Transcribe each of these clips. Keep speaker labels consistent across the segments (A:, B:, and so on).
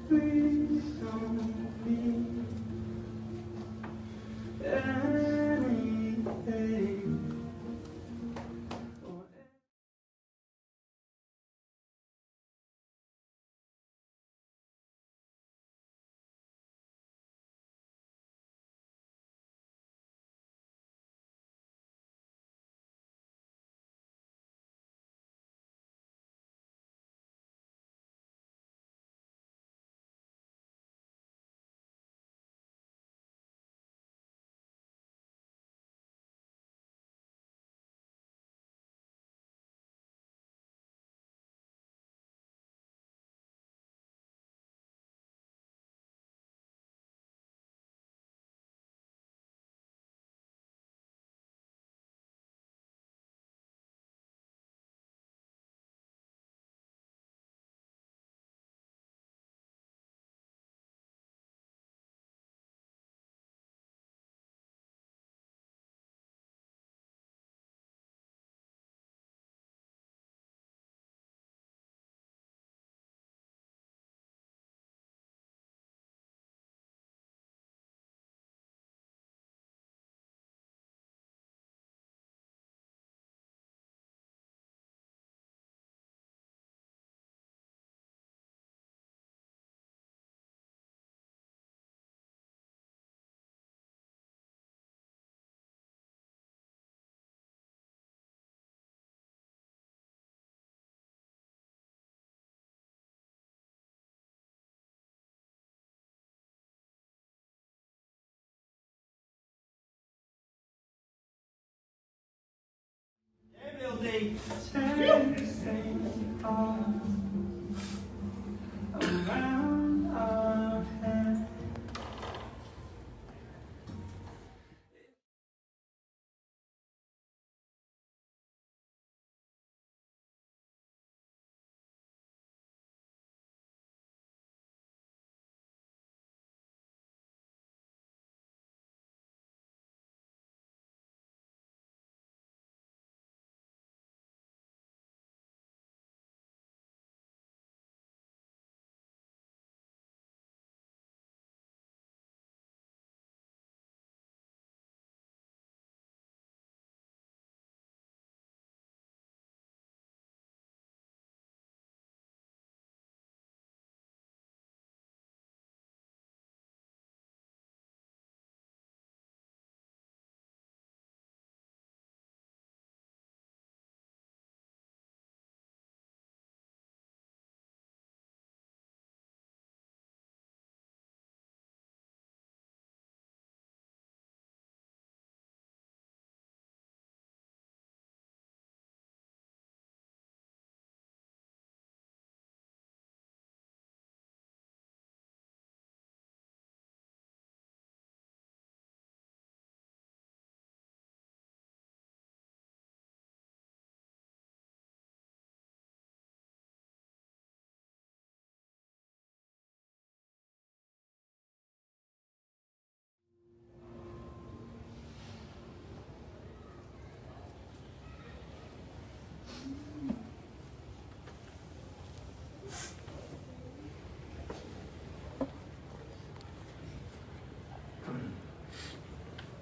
A: Please don't be anything. Millsy. Around our head.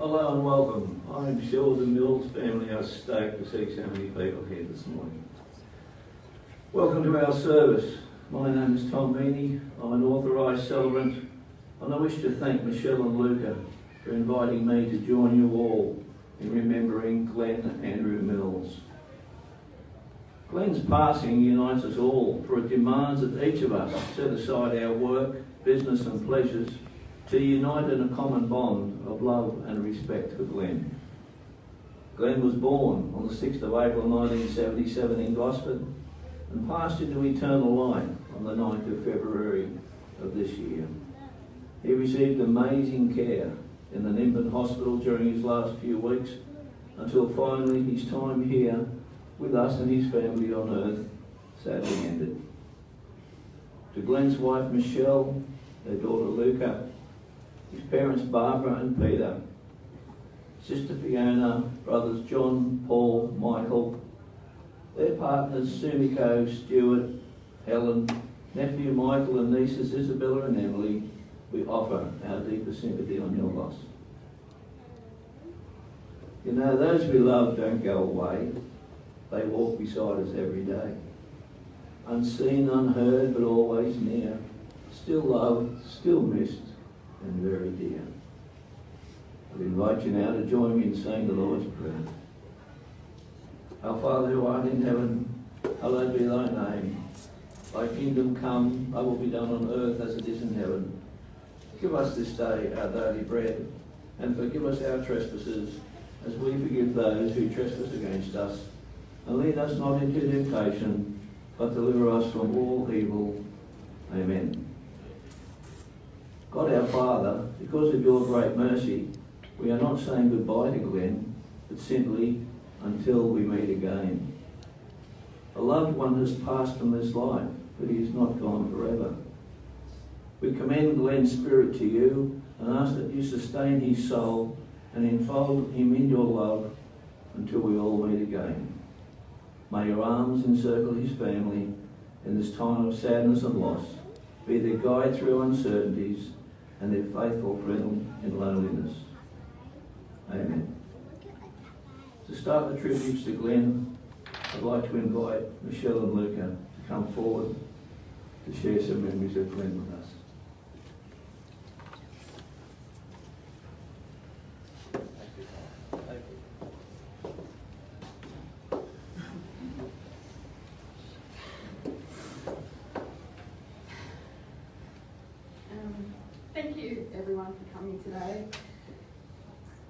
B: Hello and welcome. I'm sure the Mills family are stoked to see so many people here this morning. Welcome to our service. My name is Tom Meaney. I'm an authorised celebrant, and I wish to thank Michelle and Luca for inviting me to join you all in remembering Glenn Andrew Mills. Glenn's passing unites us all, for it demands that each of us set aside our work, business and pleasures to unite in a common bond of love and respect for Glenn. Glenn was born on the 6th of April 1977 in Gosford and passed into eternal life on the 9th of February of this year. He received amazing care in the Nimbin Hospital during his last few weeks until finally his time here with us and his family on earth sadly ended. To Glenn's wife Michelle, their daughter Luca, his parents Barbara and Peter, sister Fiona, brothers John, Paul, Michael, their partners Sumiko, Stuart, Helen, Nephew Michael and nieces Isabella and Emily, we offer our deepest sympathy on your loss. You know, those we love don't go away. They walk beside us every day. Unseen, unheard, but always near. Still loved, still missed, and very dear. I invite you now to join me in saying the Lord's Prayer. Our Father who art in heaven, hallowed be thy name. Thy kingdom come, thy will be done on earth as it is in heaven. Give us this day our daily bread, and forgive us our trespasses, as we forgive those who trespass against us. And lead us not into temptation, but deliver us from all evil. Amen. God our Father, because of your great mercy, we are not saying goodbye to Glenn, but simply until we meet again. A loved one has passed from this life, but he is not gone forever. We commend Glenn's spirit to you and ask that you sustain his soul and enfold him in your love until we all meet again. May your arms encircle his family in this time of sadness and loss, be their guide through uncertainties and their faithful friend in loneliness. Amen. To start the tributes to Glenn, I'd like to invite Michelle and Luca to come forward to share some memories of Glenn with us.
C: Thank you everyone for coming today.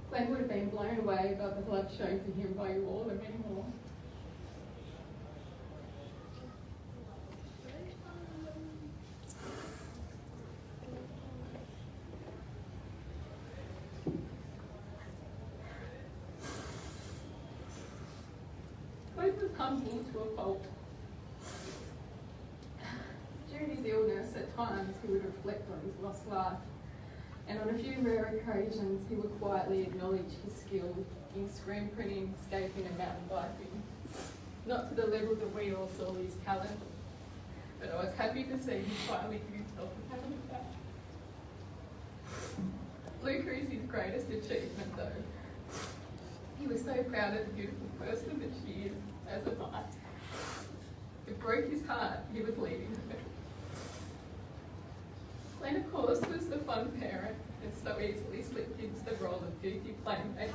C: Glenn would have been blown away by the love shown to him by you all and many more. Glenn was humble to a fault. During his illness, at times he would reflect on his lost life, and on a few rare occasions he would quietly acknowledge his skill in screen printing, escaping and mountain biking. Not to the level that we all saw his talent, but I was happy to see him finally give himself a pat on the back. Luca is his greatest achievement though. He was so proud of the beautiful person that she is, as am I. It broke his heart he was leaving her. Glenn, of course, was the fun parent and so easily slipped into the role of goofy playmate.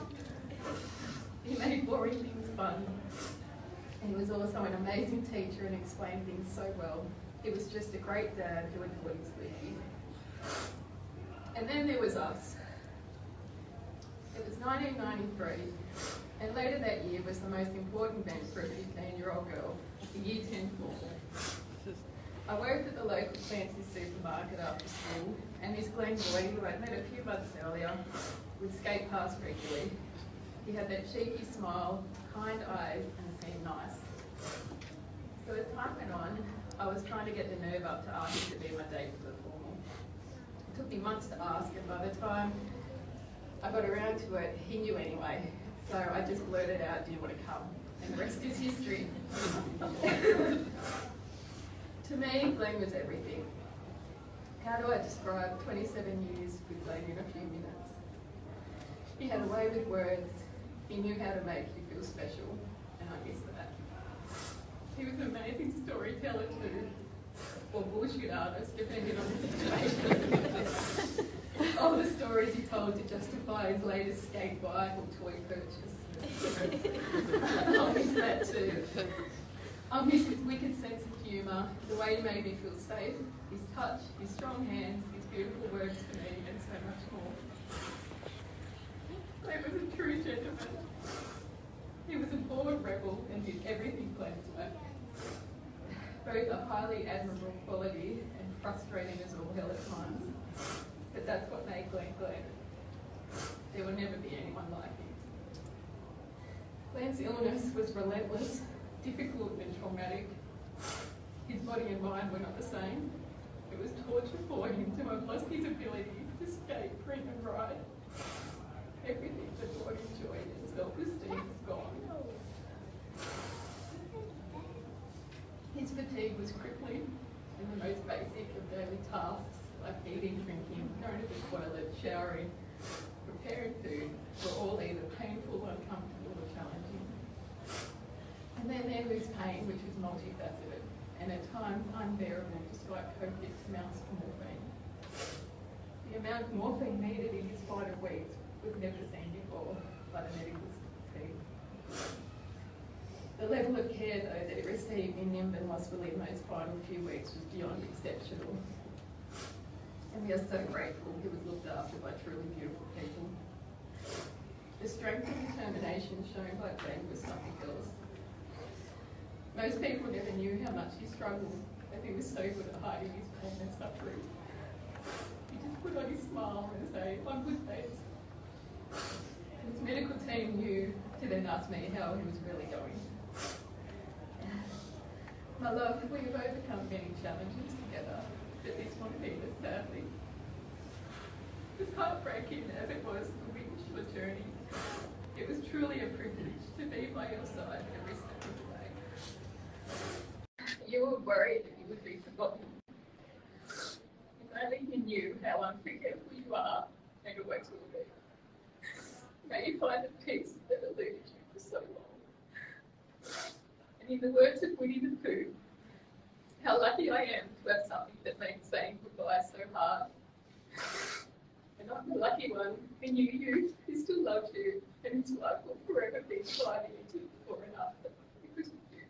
C: He made boring things fun. And he was also an amazing teacher and explained things so well. He was just a great dad who adored his Lucy. And then there was us. It was 1993, and later that year was the most important event for a 15-year-old girl, the Year 10 formal. I worked at the local fancy supermarket after school, and this Glenn boy, who I'd met a few months earlier, would skate past regularly. He had that cheeky smile, kind eyes, and seemed nice. So as time went on, I was trying to get the nerve up to ask him to be my date for the formal. It took me months to ask, and by the time I got around to it, he knew anyway. So I just blurted out, "Do you want to come?" And the rest is history. To me, Glenn was everything. How do I describe 27 years with Glenn in a few minutes? He had a way with words. He knew how to make you feel special, and I miss that. He was an amazing storyteller too, or bullshit artist, depending on the situation. All the stories he told to justify his latest skate bike or toy purchase. I'll miss that too. I'll miss his wicked sense of humour, the way he made me feel safe, his touch, his strong hands, his beautiful words to me, and so much more. Glenn was a true gentleman. He was a born rebel and did everything Glenn's way. Both a highly admirable quality and frustrating as all hell at times. But that's what made Glenn Glenn. There will never be anyone like him. Glenn's illness was relentless, difficult and traumatic. His body and mind were not the same. It was torture for him to have lost his ability to skate, print and write. Everything that brought him joy and self-esteem was gone. His fatigue was crippling, and the most basic of daily tasks like eating, drinking, going to the toilet, showering, preparing food were all either painful, uncomfortable or challenging. And then there was pain, which was multifaceted and at times unbearable despite copious amounts of morphine. The amount of morphine needed in his vital weeks was never seen before by the medical team. The level of care, though, that he received in Nimbin Hospital in those final few weeks was beyond exceptional. And we are so grateful he was looked after by truly beautiful people. The strength and determination shown by Jane was something else. Most people never knew how much he struggled, as he was so good at hiding his pain and suffering. He just put on his smile and say, "On good days." His medical team knew to then ask me how he was really going. My love, we have overcome many challenges together, but this one beat us sadly. As heartbreaking as it was to witness your journey, it was truly a privilege to be by your side every step of the way. You were worried that you would be forgotten. If only you knew how unforgettable you are and always will be. May you find the peace that eluded you for so long. And in the words of Winnie the Pooh, how lucky I am to have something that makes saying goodbye so hard. And I'm the lucky one who knew you, who still loves you, and whose life will forever be sliding into before and after because of you.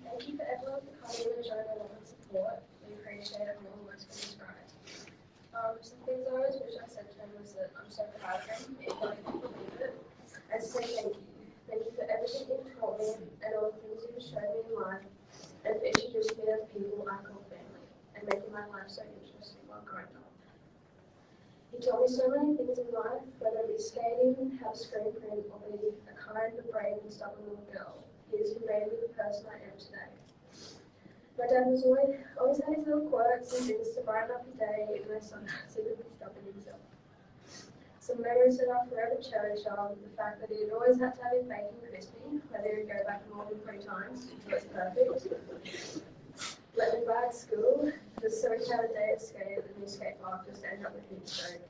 D: Thank you for everyone for coming and showing a lot of support. We appreciate it more than words can describe. Some things I always wish I said to him was that I'm so proud of him, if I can believe it, and to say thank you. Thank you for everything you've taught me and all the things you've shown me in life, and for introducing me to the people I call family, and making my life so interesting while growing up. He taught me so many things in life, whether it be skating, how to screen print, or be a kind, but brave and stubborn little girl. He is who made me the person I am today. My dad was always had his little quirks and things to brighten up the day, even though sometimes he could be stubborn himself. Some memories that I'll forever cherish are the fact that he'd always had to have his bacon crispy, whether he'd go back more than 3 times until it's perfect. Let me ride school, just so we could have a day of skate at the new skate park, just end up with him stroke.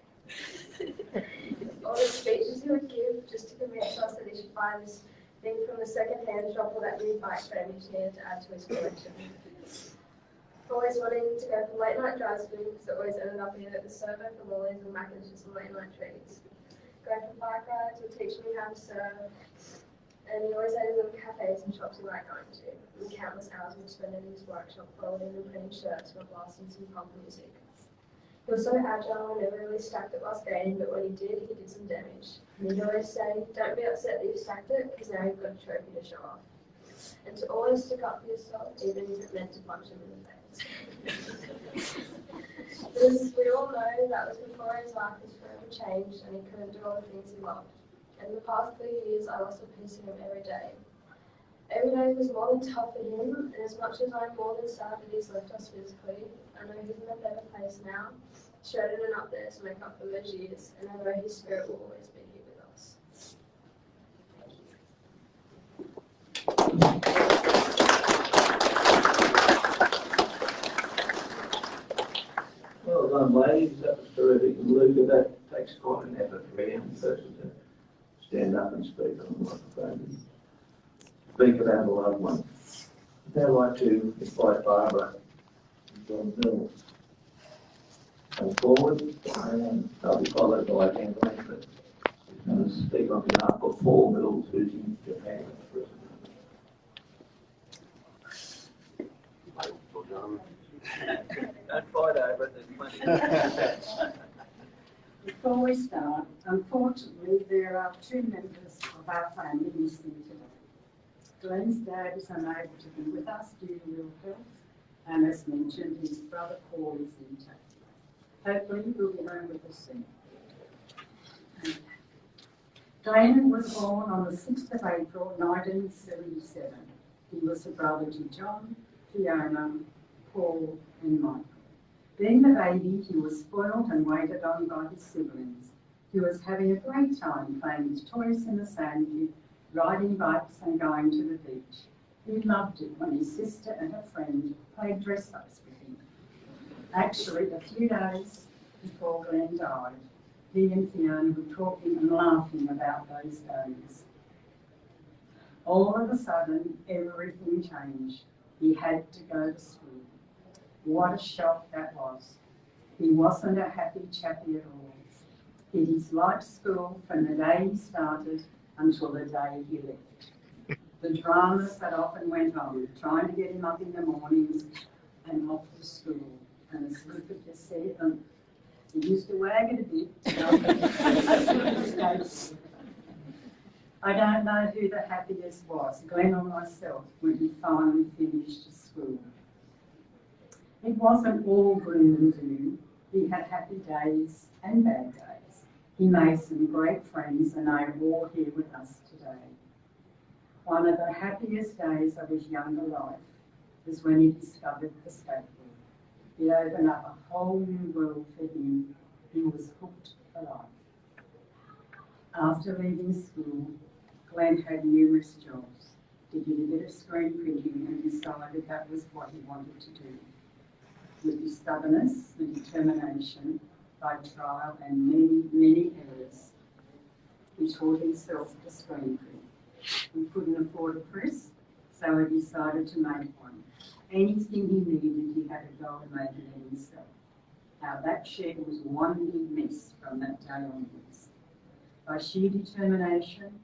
D: All the speeches he would give just to convince us that he should buy this thing from the second-hand shop or that new bike frame each year to add to his collection. Always wanting to go for late night drives with him because it always ended up either at the servo for lollies or Mackintosh and late night treats. Going for bike rides or teaching me how to surf. And he always had his little cafes and shops he liked going to. And countless hours he would spend in his workshop folding and printing shirts while blasting some punk music. He was so agile and never really stacked it while skating, but when he did some damage. And he'd always say, "Don't be upset that you stacked it, because now you've got a trophy to show off." And to always stick up for yourself, even if it meant to punch him in the face. As we all know, that was before his life was forever changed and he couldn't do all the things he loved. And in the past 3 years, I lost a piece of him every day. Every day was more than tough for him, and as much as I'm more than sad that he's left us physically, I know he's in a better place now, shredded and up there to make up for those years, and I know his spirit will always be here with us.
B: Well done, ladies. That was terrific. And Luca, that takes quite an effort for a young person to stand up and speak on the microphone and speak about a loved one. I'd now like to invite Barbara and John Mills come forward, and they'll be followed by Anne Langford, who's going to speak on behalf of Paul Mills, who's in Japan at present. Don't fight over it, there's plenty.
E: Before we start, unfortunately, there are 2 members of our family missing today. Glenn's dad is unable to be with us due to ill health, and as mentioned, his brother Paul is intact. Hopefully, he'll be home with us soon. Glenn was born on the 6th of April 1977. He was a brother to John, Fiona, Paul and Michael. Being the baby, he was spoiled and waited on by his siblings. He was having a great time playing with toys in the sand pit, riding bikes and going to the beach. He loved it when his sister and her friend played dress-ups with him. Actually, a few days before Glenn died, he and Fiona were talking and laughing about those days. All of a sudden, everything changed. He had to go to school. What a shock that was. He wasn't a happy chappy at all. He disliked school from the day he started until the day he left. The dramas that often went on, trying to get him up in the mornings and off to school. And as Rupert just said, he used to wag it a bit. I don't know who the happiest was, Glenn or myself, when he finally finished school. It wasn't all gloom and doom. He had happy days and bad days. He made some great friends and they are all here with us today. One of the happiest days of his younger life was when he discovered the skateboard. It opened up a whole new world for him. He was hooked for life. After leaving school, Glenn had numerous jobs. He did a bit of screen printing and decided that was what he wanted to do. With his stubbornness and determination, by trial and many errors, he taught himself to screen print. He couldn't afford a press, so he decided to make one. Anything he needed, he had to go and make it himself. Now that shed was one big mess from that day onwards. By sheer determination,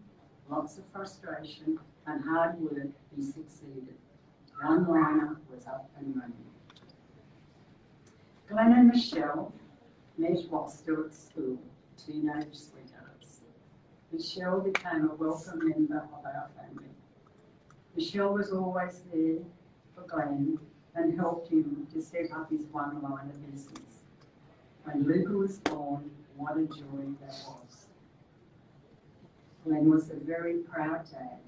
E: lots of frustration and hard work, he succeeded. One liner was up and running. Glenn and Michelle met while still at school, teenage sweethearts. Michelle became a welcome member of our family. Michelle was always there for Glenn and helped him to set up his one-line of business. When Luca was born, what a joy that was. Glenn was a very proud dad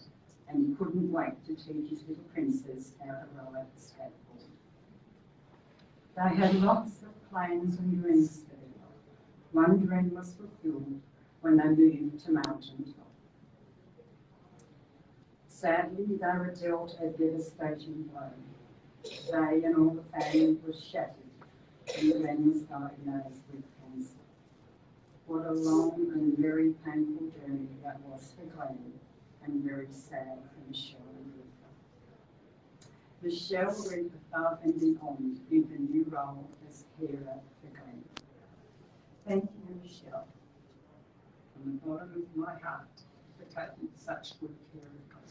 E: and he couldn't wait to teach his little princess how to ride the skateboard. They had lots of plans and dreams together. One dream was fulfilled when they moved to Mountain Top. Sadly, they were dealt a devastating blow. They and all the family were shattered and Glenn was diagnosed with cancer. What a long and very painful journey that was for Glenn and very sad for Michelle and Luca. Michelle went above and beyond in the new role as carer for Glenn. Thank you, Michelle, from the bottom of my heart for taking such good care of Glenn.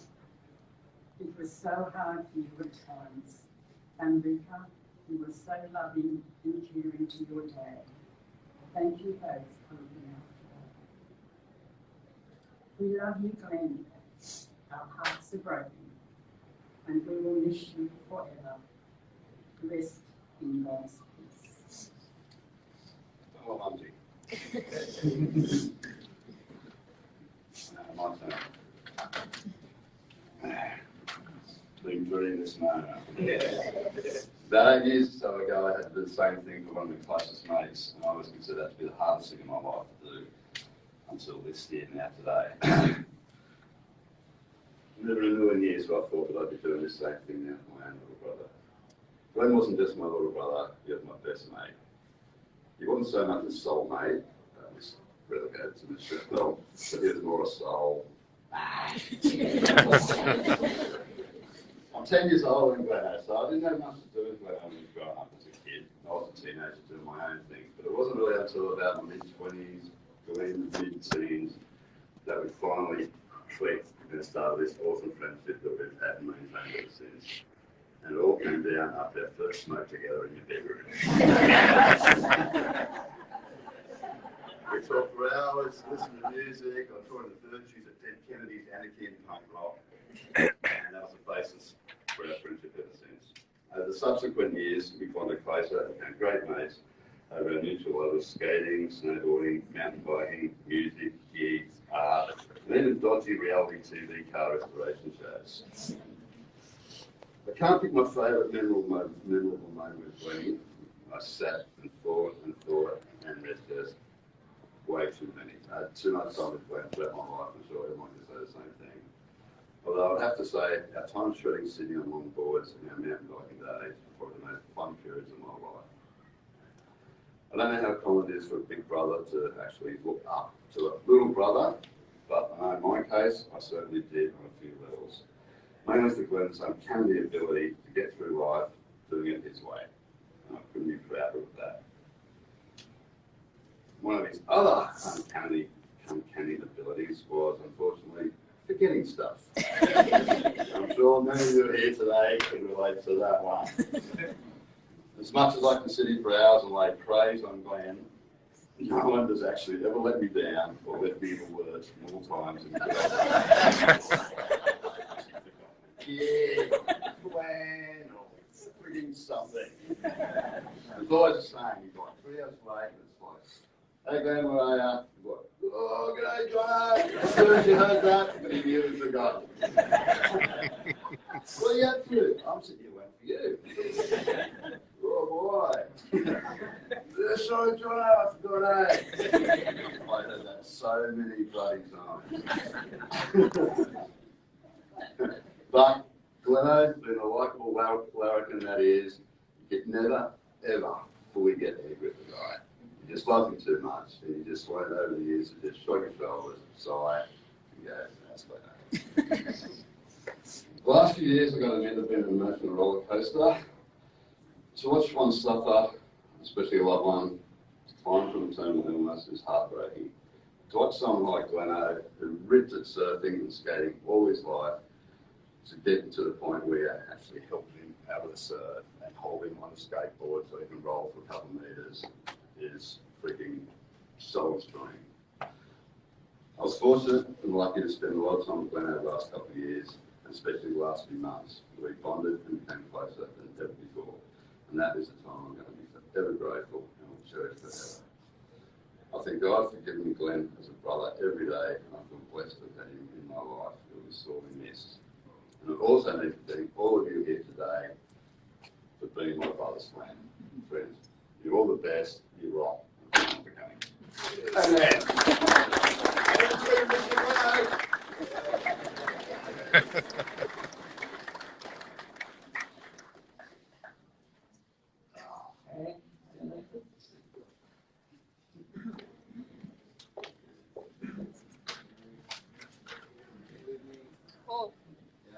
E: It was so hard for you at times, and Luca, you were so loving and caring to your dad. Thank you both for looking after him. We love you, Glenn. Our hearts are broken, and we will miss you forever. Rest in God's peace.
F: Oh, Auntie. My turn. Been doing this now. About 8 years or so ago, I had to do the same thing for one of my closest mates, and I always considered that to be the hardest thing in my life to do until this year now today. Never in a million years I thought that I'd be doing the same thing now for my own little brother. Glenn wasn't just my little brother, he was my best mate. He wasn't so much a soulmate, which relegated to Mr. Phil, but he was more a soul. I'm 10 years older than Glenn, so I didn't have much to do with Glenn when I was growing up as a kid. I was a teenager doing my own thing, but it wasn't really until about my mid-20s, Glenn mid-teens, that we finally clicked and started this awesome friendship that we've had and maintained ever since. And it all came down after our first smoke together in your bedroom. We talked for hours, listened to music, I taught the virtues of Dead Kennedys, anarchy and punk rock, and that was the basis for our friendship ever since. Over the subsequent years, we bonded closer and became great mates over our mutual love of skating, snowboarding, mountain biking, music, gigs, art, and even dodgy reality TV car restoration shows. I can't pick my favourite memorable moment with Glenn. I sat and thought, and there's just way too many. I had too much time with Glenn throughout my life. I'm sure everyone can say the same thing. Although I'd have to say, our time shredding Sydney on longboards and our mountain biking days were probably the most fun periods of my life. I don't know how common it is for a big brother to actually look up to a little brother, but I know in my case, I certainly did on a few levels. Mainly for Glenn's uncanny ability to get through life doing it his way. And I couldn't be prouder of that. One of his other uncanny abilities was, unfortunately, forgetting stuff. I'm sure many of you here today can relate to that one. As much as I can sit here for hours and lay praise on Glenn, no one has actually ever let me down or left me even worse more times than Glenn. Yeah, Glenn, or forgetting something. There's always a saying, he's like 3 hours late and it's like, hey Glenn, where are you? He's like, oh, g'day, Jono. As soon as you heard that, he knew he'd forgotten. What are you up to? I'm sitting here waiting for you. Oh boy. Yeah, sorry, Jono, I forgot, eh? I heard that so many bloody times. But Gleno, being a likeable larrikin that is, you can never, ever fully get angry with the guy. You just love him too much, and you just learn over the years to just shrug your shoulders, sigh, and go, that's Gleno. The last few years, I've got to admit, have been an emotional roller coaster. To watch one suffer, especially a loved one, decline from terminal illness is heartbreaking. To watch someone like Gleno, who ripped at surfing and skating all his life, to get to the point where you actually helped him out of the surf and hold him on a skateboard so he can roll for a couple of metres is freaking soul destroying. I was fortunate and lucky to spend a lot of time with Glenn over the last couple of years, and especially the last few months, where we bonded and became closer than ever before. And that is a time I'm going to be forever grateful and will cherish forever. I thank God for giving me Glenn as a brother every day, and I feel blessed to have him in my life. It will be sorely missed. And I also need to thank all of you here today for being my brother's friend. Friends, you're all the best, you rock, and keep on becoming. Amen.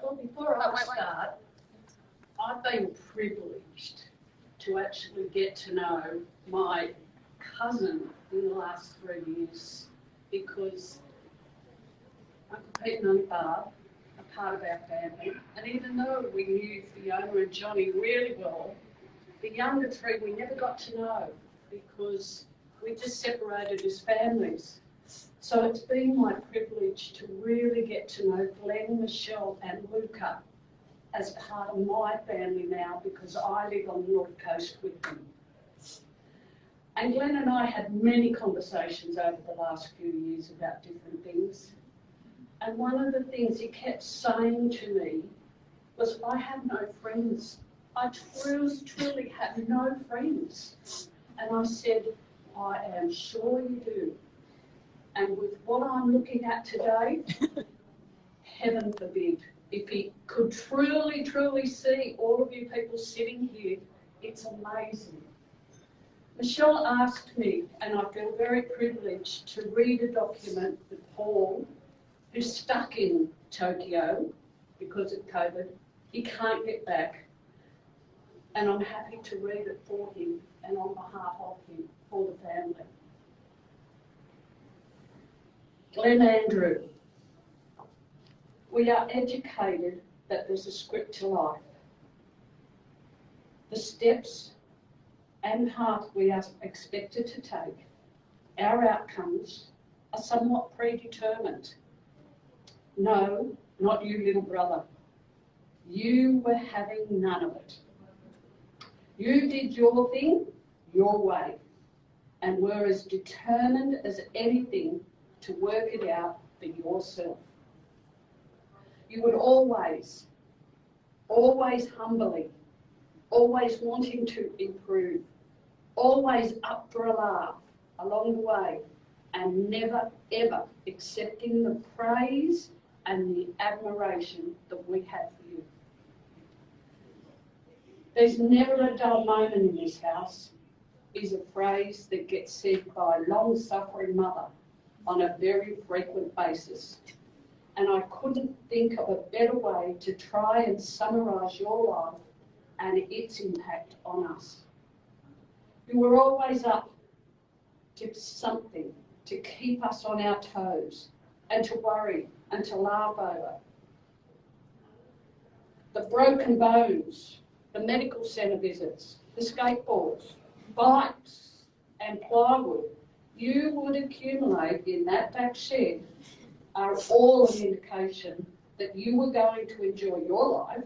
E: Well, before I start, I've been privileged to actually get to know my cousin in the last 3 years because Uncle Pete and Aunt Barb are part of our family. And even though we knew Fiona and Johnny really well, the younger three we never got to know because we just separated as families. So it's been my privilege to really get to know Glenn, Michelle and Luca as part of my family now because I live on the North Coast with them. And Glenn and I had many conversations over the last few years about different things. And one of the things he kept saying to me was, I have no friends. I truly have no friends. And I said, I am sure you do. And with what I'm looking at today, heaven forbid, if he could truly see all of you people sitting here, it's amazing. Michelle asked me, and I feel very privileged, to read a document that Paul, who's stuck in Tokyo because of COVID, he can't get back. And I'm happy to read it for him and on behalf of him, for the family. Glenn Andrew, we are educated that there's a script to life. The steps and path we are expected to take, our outcomes, are somewhat predetermined. No, not you, little brother. You were having none of it. You did your thing, your way, and were as determined as anything to work it out for yourself. You would always humbly, always wanting to improve, always up for a laugh along the way, and never ever accepting the praise and the admiration that we have for you. There's never a dull moment in this house, is a phrase that gets said by a long-suffering mother on a very frequent basis. And I couldn't think of a better way to try and summarise your life and its impact on us. You were always up to something to keep us on our toes and to worry and to laugh over. The broken bones, the medical centre visits, the skateboards, bikes and plywood you would accumulate in that back shed are all an indication that you were going to enjoy your life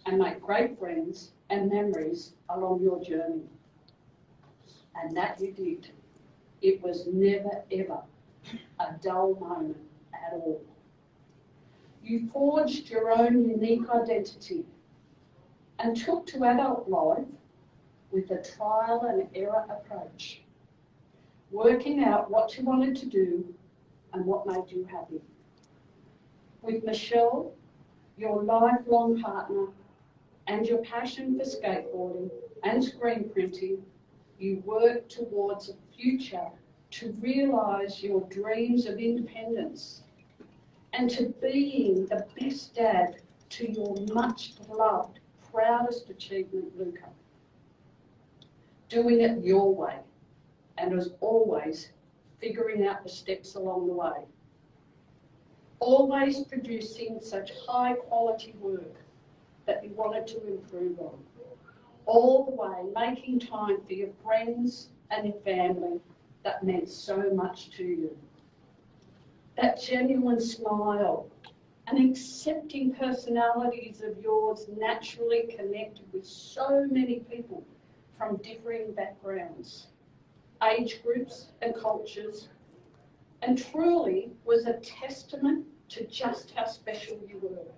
E: and make great friends and memories along your journey. And that you did. It was never ever a dull moment at all. You forged your own unique identity and took to adult life with a trial and error approach, working out what you wanted to do and what made you happy. With Michelle, your lifelong partner, and your passion for skateboarding and screen printing, you worked towards a future to realise your dreams of independence and to being the best dad to your much loved, proudest achievement, Luca. Doing it your way, and as always, figuring out the steps along the way. Always producing such high quality work that you wanted to improve on. All the way making time for your friends and your family that meant so much to you. That genuine smile and accepting personalities of yours naturally connected with so many people from differing backgrounds, age groups and cultures, and truly was a testament to just how special you were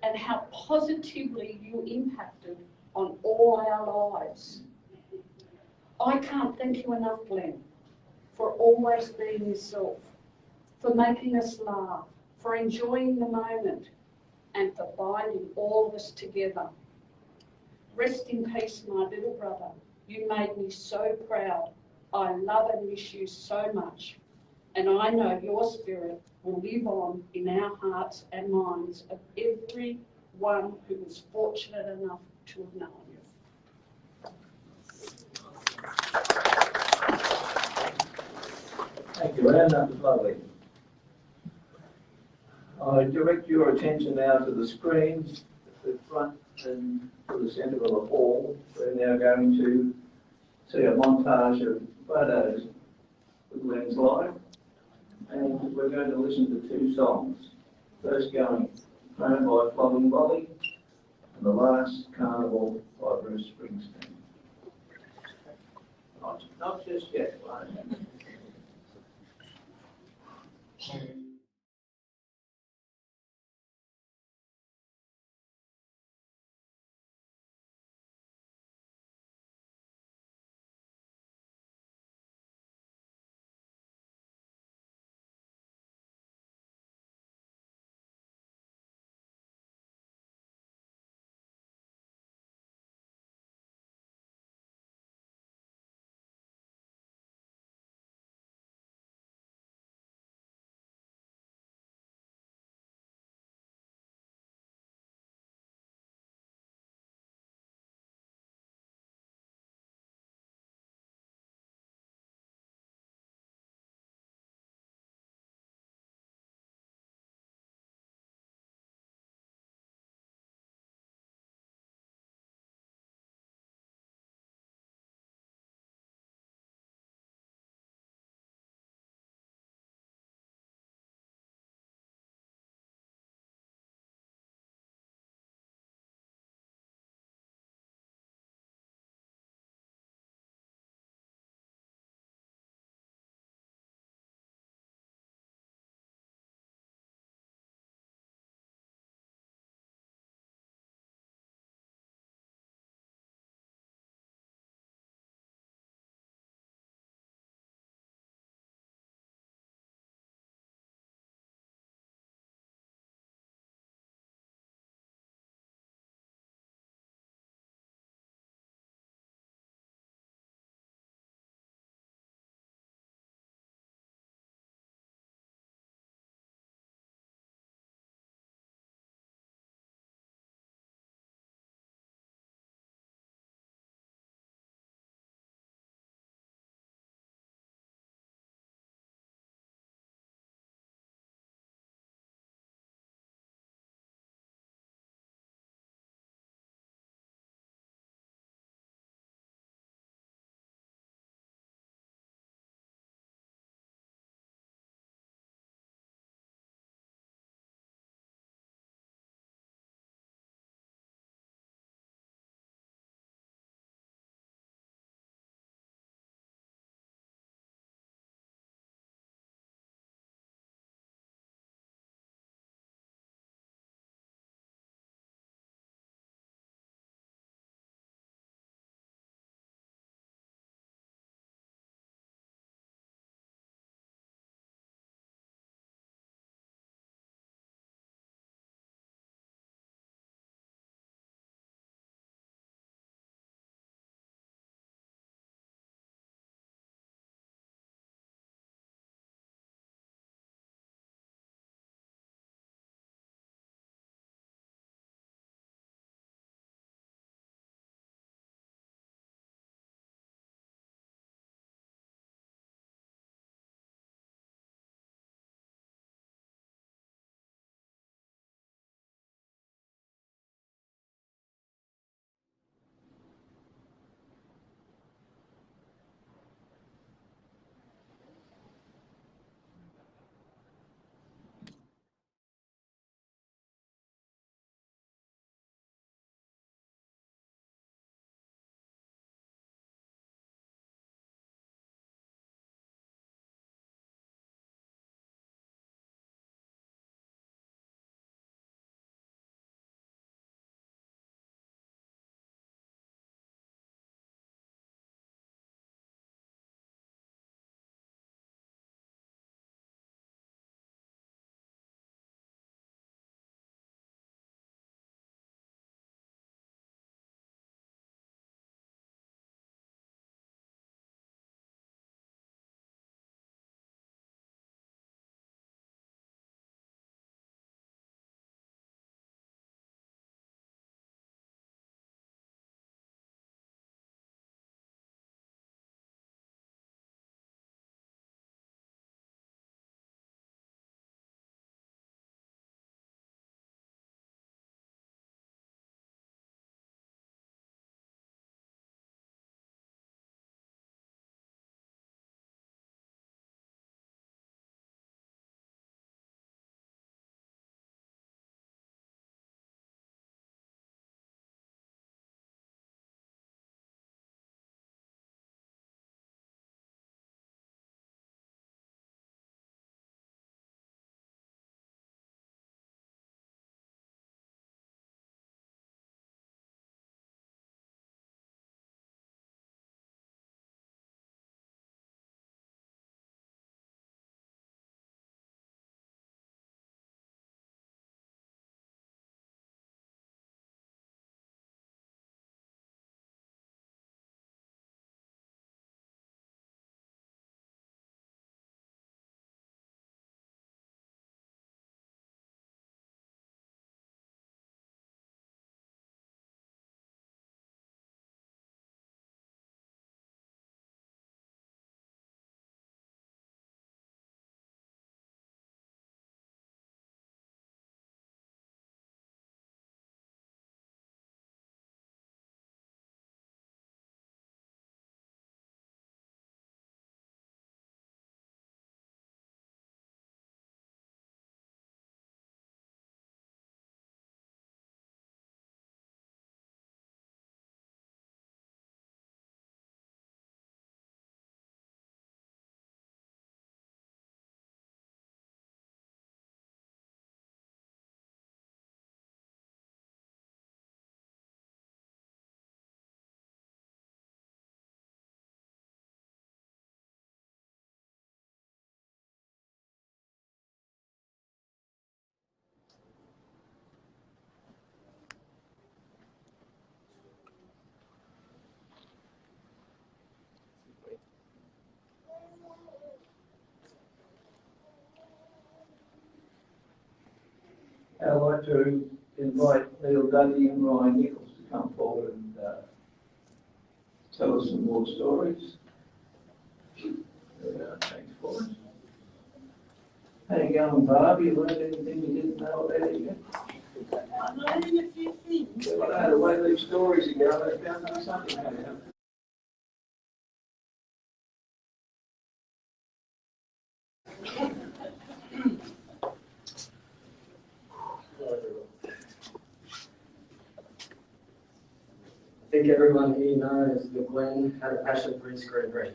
E: and how positively you impacted on all our lives. I can't thank you enough, Glenn, for always being yourself, for making us laugh, for enjoying the moment, and for binding all of us together. Rest in peace, my little brother. You made me so proud. I love and miss you so much, and I know your spirit will live on in our hearts and minds of everyone who was fortunate enough to have known you.
B: Thank you, Anne. That was lovely. I direct your attention now to the screens at the front and to the centre of the hall. We're now going to see a montage of photos of Glenn's life, and we're going to listen to two songs. First going Home by Floghing, and the last Carnival by Bruce Springsteen. Not just yet, right? I'd like to invite Neil Dudley and Ryan Nichols to come forward and tell us some more stories. Thanks, Boyce. How you going, Barb? You learned anything you didn't know about it yet?
G: I'm learning a few things.
B: Well, I know the way these stories are going, there's bound to be something coming up.
H: I think everyone here knows that Glenn had a passion for his green.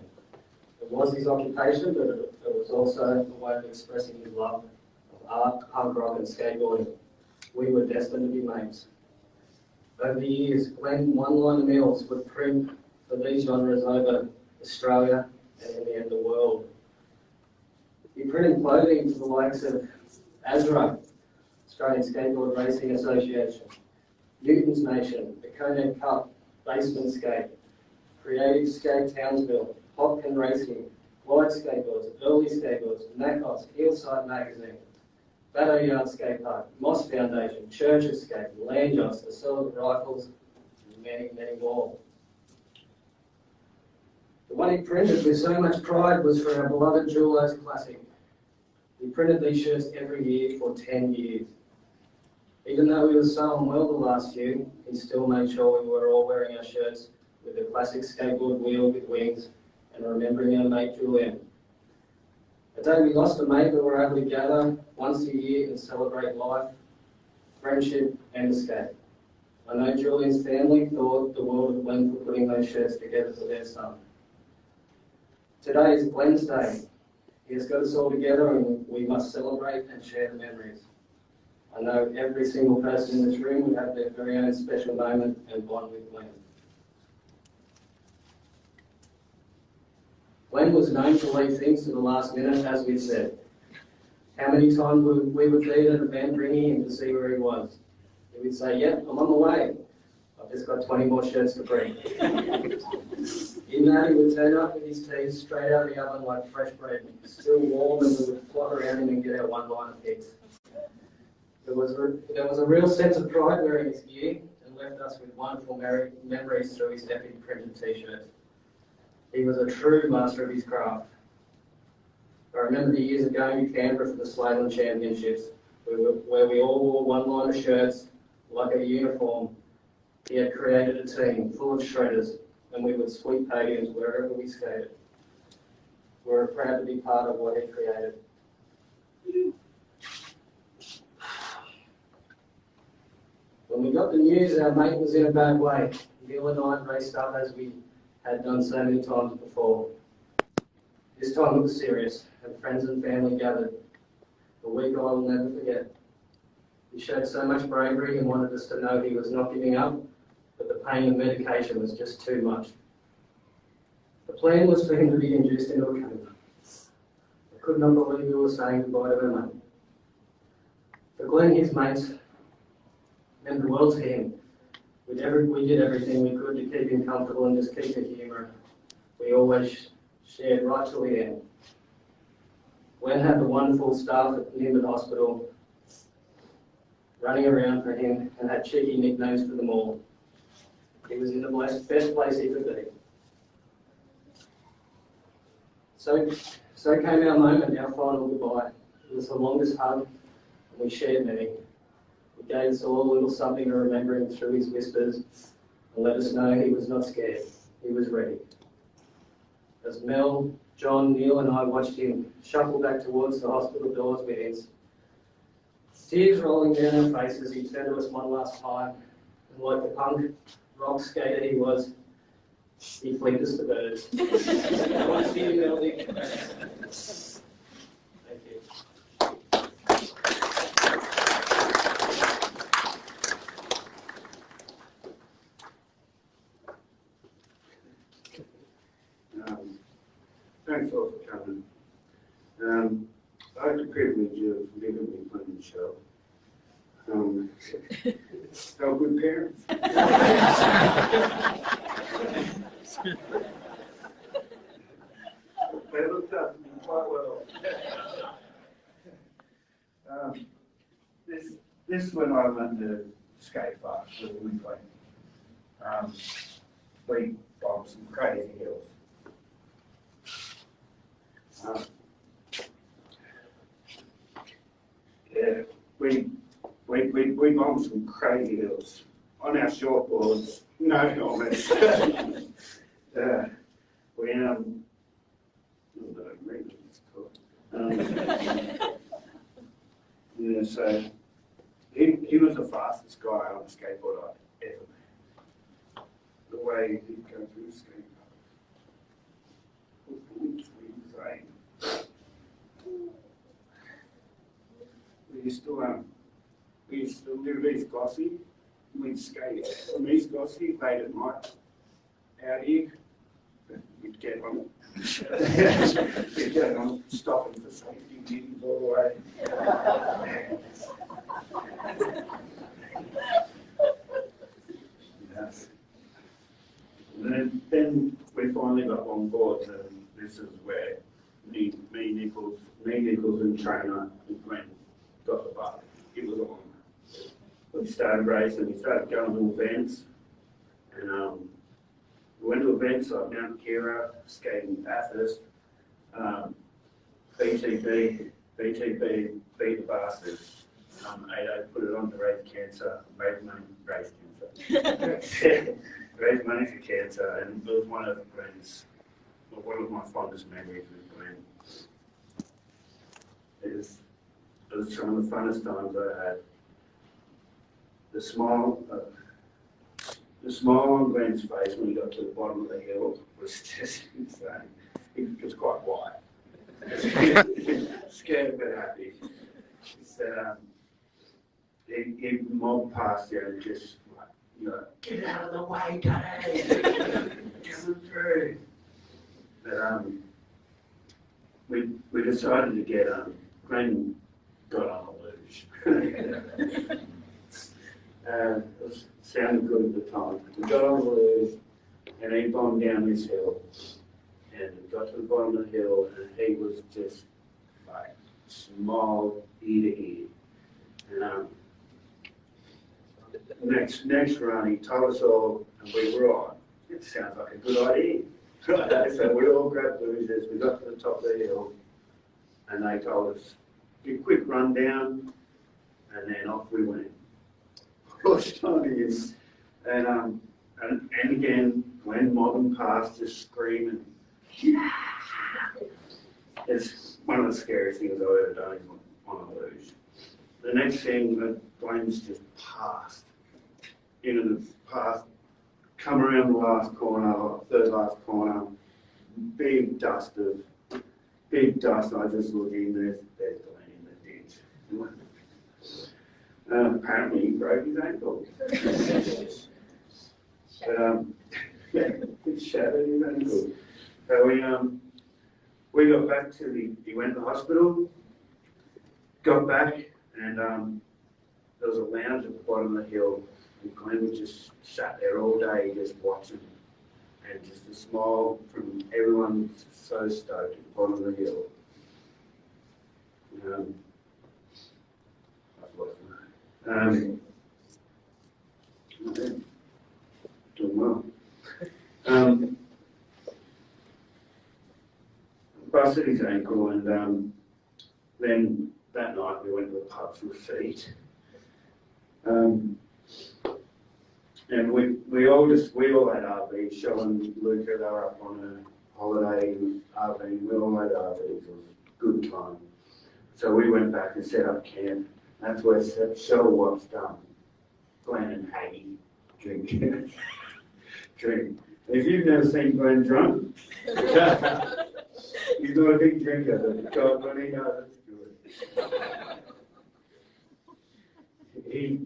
H: It was his occupation, but it was also a way of expressing his love of art, punk rock and skateboarding. We were destined to be mates. Over the years, Glenn one-liner meals would print for these genres over Australia and in the end the world. He printed clothing for the likes of ASRA, Australian Skateboard Racing Association, Newton's Nation, the Konek Cup, Basement Skate, Creative Skate Townsville, Hopkin Racing, Glide Skateboards, Early Skateboards, Macos, Hillside Magazine, Battle Yard Skate Park, Moss Foundation, Churches Skate, Land Yachts, the Silver Rifles, and many, many more. The one he printed with so much pride was for our beloved Jewelers Classic. He printed these shirts every year for 10 years. Even though he was so unwell the last year, he still made sure we were all wearing our shirts with a classic skateboard wheel with wings and remembering our mate Julian. The day we lost a mate, we were able to gather once a year and celebrate life, friendship and escape. I know Julian's family thought the world of Glenn for putting those shirts together for their son. Today is Glenn's Day. He has got us all together and we must celebrate and share the memories. I know every single person in this room would have their very own special moment and bond with Glenn. Glenn was known to leave things to the last minute, as we said. How many times we would be at an event ringing him to see where he was. He would say, "Yep, I'm on the way. I've just got 20 more shirts to bring." In that, he would turn up with his teas straight out of the oven like fresh bread, still warm, and we would flop around him and get our one-liner picks. There was a real sense of pride wearing his gear and left us with wonderful memories through his epic printed t-shirts. He was a true master of his craft. I remember the years of going to Canberra for the Slalom Championships, where we all wore one-liner shirts like a uniform. He had created a team full of shredders, and we would sweep podiums wherever we skated. We were proud to be part of what he created. When we got the news our mate was in a bad way, Neil and I raced up as we had done so many times before. This time it was serious, and friends and family gathered. A week I will never forget. He showed so much bravery and wanted us to know he was not giving up, but the pain of medication was just too much. The plan was for him to be induced into a coma. I could not believe we were saying goodbye to our mate. For Glenn, his mates meant the world to him. We did everything we could to keep him comfortable and just keep the humour. We always shared right till the end. Glenn had the wonderful staff at Nimbin Hospital running around for him and had cheeky nicknames for them all. He was in the best place he could be. So came our moment, our final goodbye. It was the longest hug, and we shared many. He gave us all a little something to remember him through his whispers and let us know he was not scared. He was ready. As Mel, John, Neil and I watched him shuffle back towards the hospital doors with his tears rolling down our faces, he turned to us one last time, and like the punk rock skater he was, he flicked us the birds. I want to see you, Millsy. Thank you.
I: Thanks all for coming. I had the privilege of living with Glenn show. How good parents. They looked up to me quite well. This this is when I learned to skate fast with the plane. We bombed some crazy hills. Yeah, we bombed some crazy hills on our shortboards. No helmets. We yeah, so he was the fastest guy on a skateboard I'd ever met. The way he'd go through the skate park. We used to live East Glossy. We'd skate from East Glossy late at night out here. We'd get on it. We'd get on it, stopping for safety duties all the way. Yes. And then we finally got on board, and this is where me, Nichols, and Trainer and Glenn got the bug. It was on. We started racing, we started going to events, and we went to events like Mount Kira, skating Bathurst, BTB, beat the bastards. 8 put it on to raise cancer, raise money for cancer, and it was one of my fondest memories with Glenn. It was some of the funnest times I had. The smile on Glenn's face when he got to the bottom of the hill was just insane. He was quite white. Scared but happy. He mobbed past you and just like, get out of the way, Daddy! Coming through. But we decided to get Glenn got on the luge. It sounded good at the time. We got on the luge and he bombed down this hill. And we got to the bottom of the hill and he was just like smiled ear to ear. And next run he told us all, and we were on. It sounds like a good idea. So we all grabbed luges, we got to the top of the hill, and they told us, do a quick run down, and then off we went. Pushed on him, and again, Glenn mobbing past, just screaming. Yeah! It's one of the scariest things I've ever done on a luge. The next thing, Glenn's just passed. Come around the last corner, third last corner, big dust. I just look in, there's Glenn in the ditch. Apparently he broke his ankle. It shattered his ankle. So we got back to he went to the hospital, got back, and there was a lounge at the bottom of the hill, and Glenn was just sat there all day just watching, and just a smile from everyone, so stoked at the bottom of the hill. Doing well. Busted his ankle, and then that night we went to the pub for a feed. And we all had RVs. Shell and Luca, they were up on a holiday in RV. We all had RVs. It was a good time. So we went back and set up camp. That's where Shell watched Glenn and Haggy drink. If you've never seen Glenn drunk, he's not a big drinker, but God, when he does, it's good.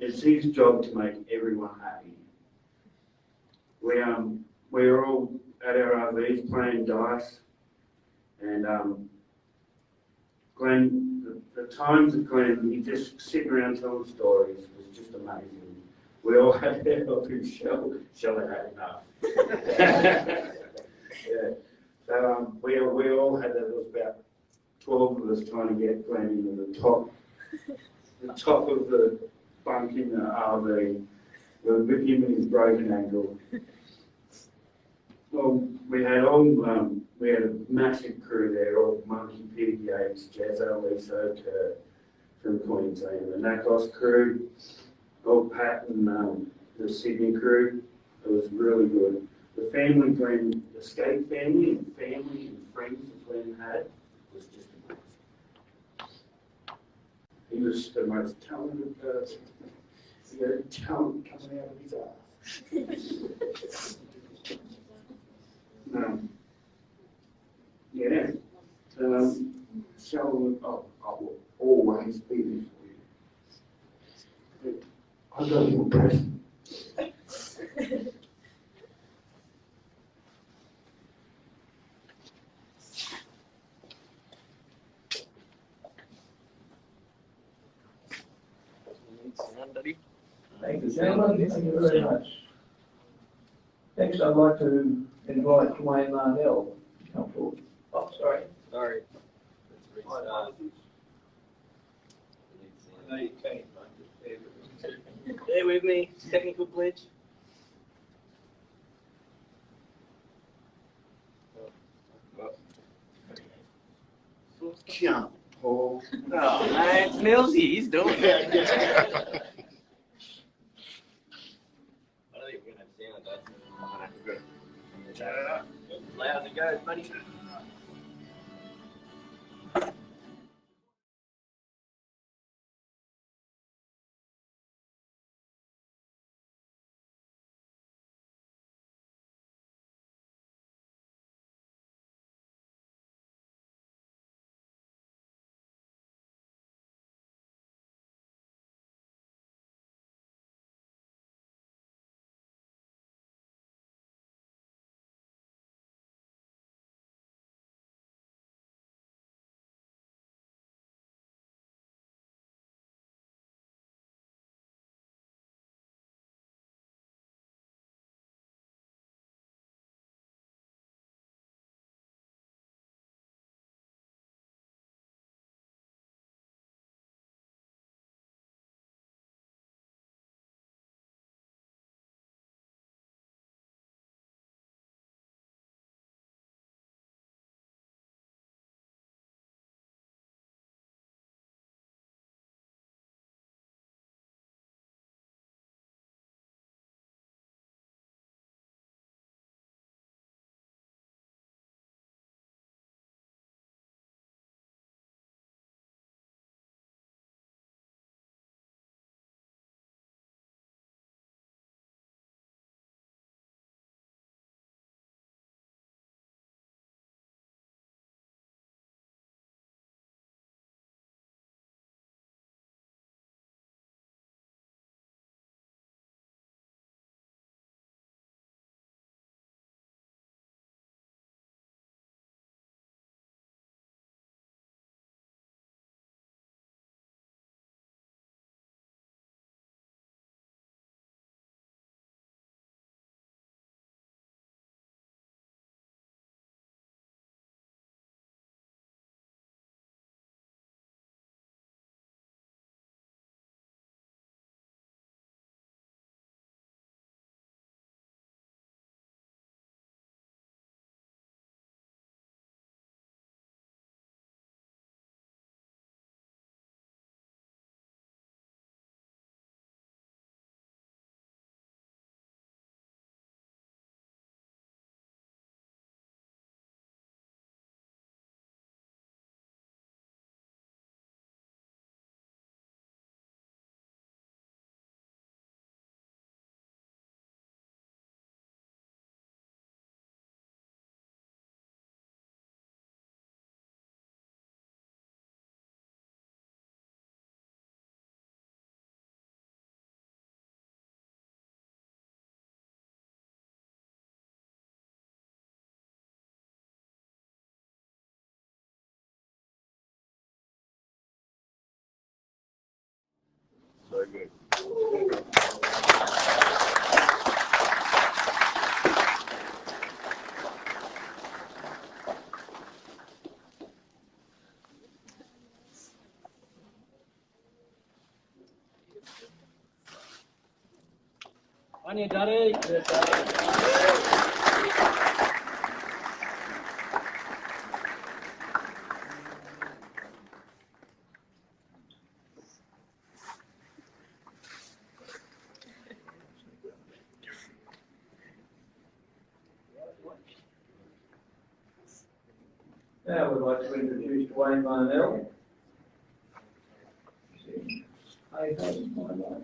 I: It's his job to make everyone happy. We were all at our RVs playing dice, and Glenn, the times of Glenn, he just sitting around telling stories was just amazing. We all had to help him. Shell had had enough. Yeah. So we all had that. There was about 12 of us trying to get Glenn into the top of the bunk in the RV with him and his broken ankle. Well, we had a massive crew there, all Monkey, Pig, Yates, Jazzo, Lisa, Kurt from Queensland, the Nakos crew, old Pat and the Sydney crew. It was really good. The family, Glenn, the skate family and friends that Glenn had was just amazing. He was the most talented person. He had talent coming out of his ass. Yeah. So I will always be there for you. I got your present.
B: Thank you, gentlemen. Thank you very much. Next, I'd like to invite Dwayne Larnell to come forward. Oh, sorry.
J: Sorry.
B: My apologies. I know you came, but
J: Bear with me. Technical glitch.
I: Jump, Paul.
J: Oh man, it's Millsy. He's doing it. I don't think we're gonna have sound, though. Loud as it goes, buddy. On you, Daddy.
B: Now we'd like to introduce Dwayne Marnell. Hey, that is my life.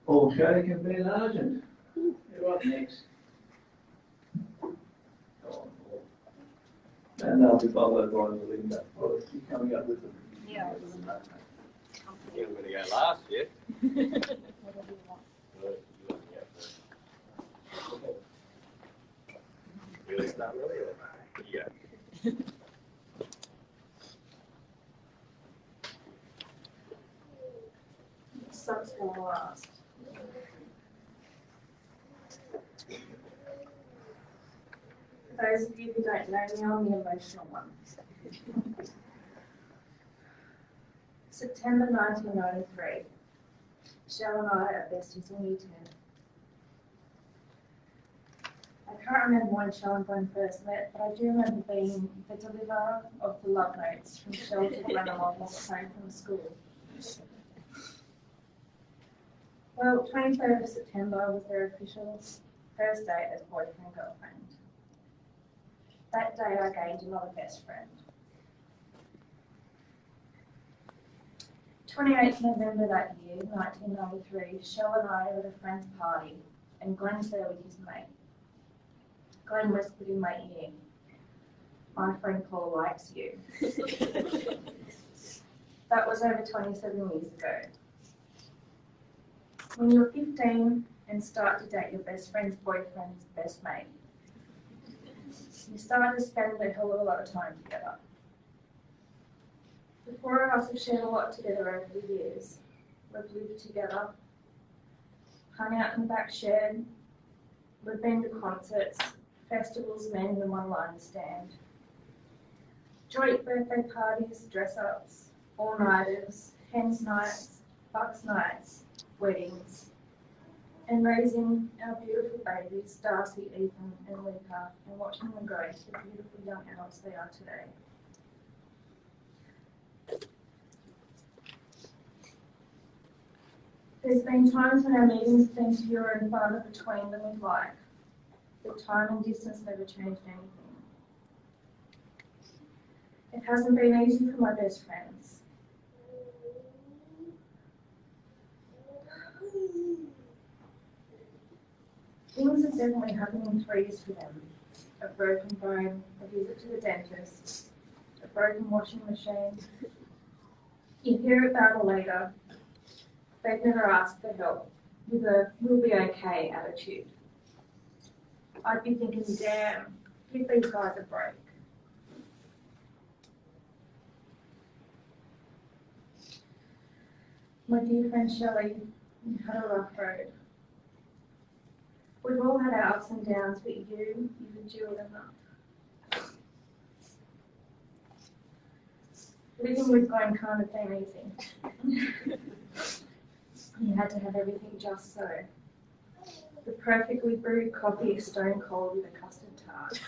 B: Paul Shaddock and Ben Argent. You're
H: Right next.
B: And they'll be followed by Melinda. Oh, she's coming up with them.
C: Yeah.
J: Yeah, I'm gonna go last, yeah? Really start really? Yeah.
C: Sucks going last. For those of you who don't know me, I'm the emotional one. September 1993. Shell and I are besties in Year 10. I can't remember when Shell and Glenn first met, but I do remember being the deliverer of the love notes from Shell to Glenn along his home from school. Well, 23rd of September was their official first date as boyfriend and girlfriend. That day I gained another best friend. 28th November that year, 1993, Shell and I were at a friend's party, and Glenn's there with his mate. Glenn whispered in my ear, "My friend Paul likes you." That was over 27 years ago. When you're 15 and start to date your best friend's boyfriend's best mate, you start to spend a hell of a lot of time together. The four of us have shared a lot together over the years. We've lived together, hung out in the back shed, we've been to concerts, festivals, men in the one-line stand, joint birthday parties, dress-ups, all-nighters, hens nights, bucks nights, weddings, and raising our beautiful babies, Darcy, Ethan, and Luca, and watching them grow into the beautiful young adults they are today. There's been times when our meetings have been fewer and farther between than we'd like, but time and distance never changed anything. It hasn't been easy for my best friends. Things have definitely happened in threes for them. A broken bone, a visit to the dentist, a broken washing machine. You hear about it later. They've never asked for help with a "we'll be okay" attitude. I'd be thinking, damn, give these guys a break. My dear friend Shelley, you had a rough road. We've all had our ups and downs, but you've endured enough. Living with Glenn can't have been easy. You had to have everything just so. The perfectly brewed coffee stone cold with a custard tart.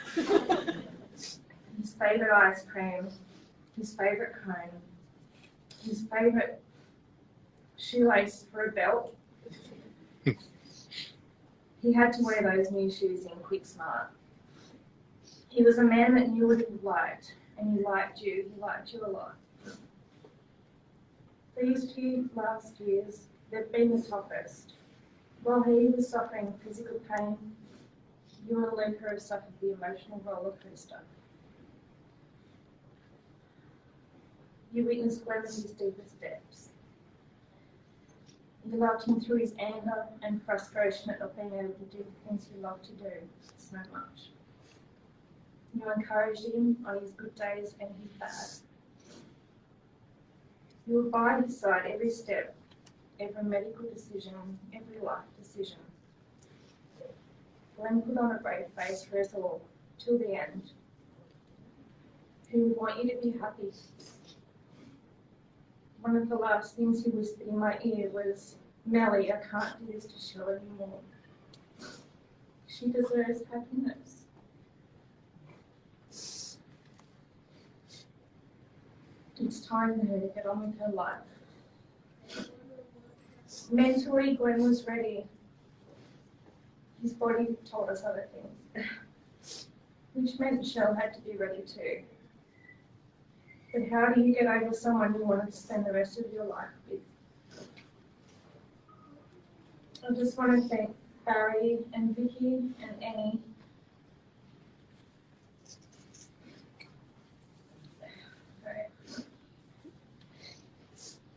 C: His favourite ice cream, his favourite cone, his favourite shoelace for a belt. He had to wear those new shoes in quick smart. He was a man that knew what he liked, and he liked you a lot. These few last years, they've been the toughest. While he was suffering physical pain, you and Luca have suffered the emotional roller coaster. You witnessed Glenn at his deepest depths. You loved him through his anger and frustration at not being able to do the things he loved to do so much. You encouraged him on his good days and his bad. You were by his side every step, every medical decision, every life decision. Glenn put on a brave face for us all, till the end. He would want you to be happy. One of the last things he whispered in my ear was, "Melly, I can't do this to Shell anymore. She deserves happiness." It's time for her to get on with her life. Mentally, Glenn was ready. His body told us other things, which meant Shell had to be ready too. But how do you get over someone you wanted to spend the rest of your life with? I just want to
D: Barry and Vicky and Annie.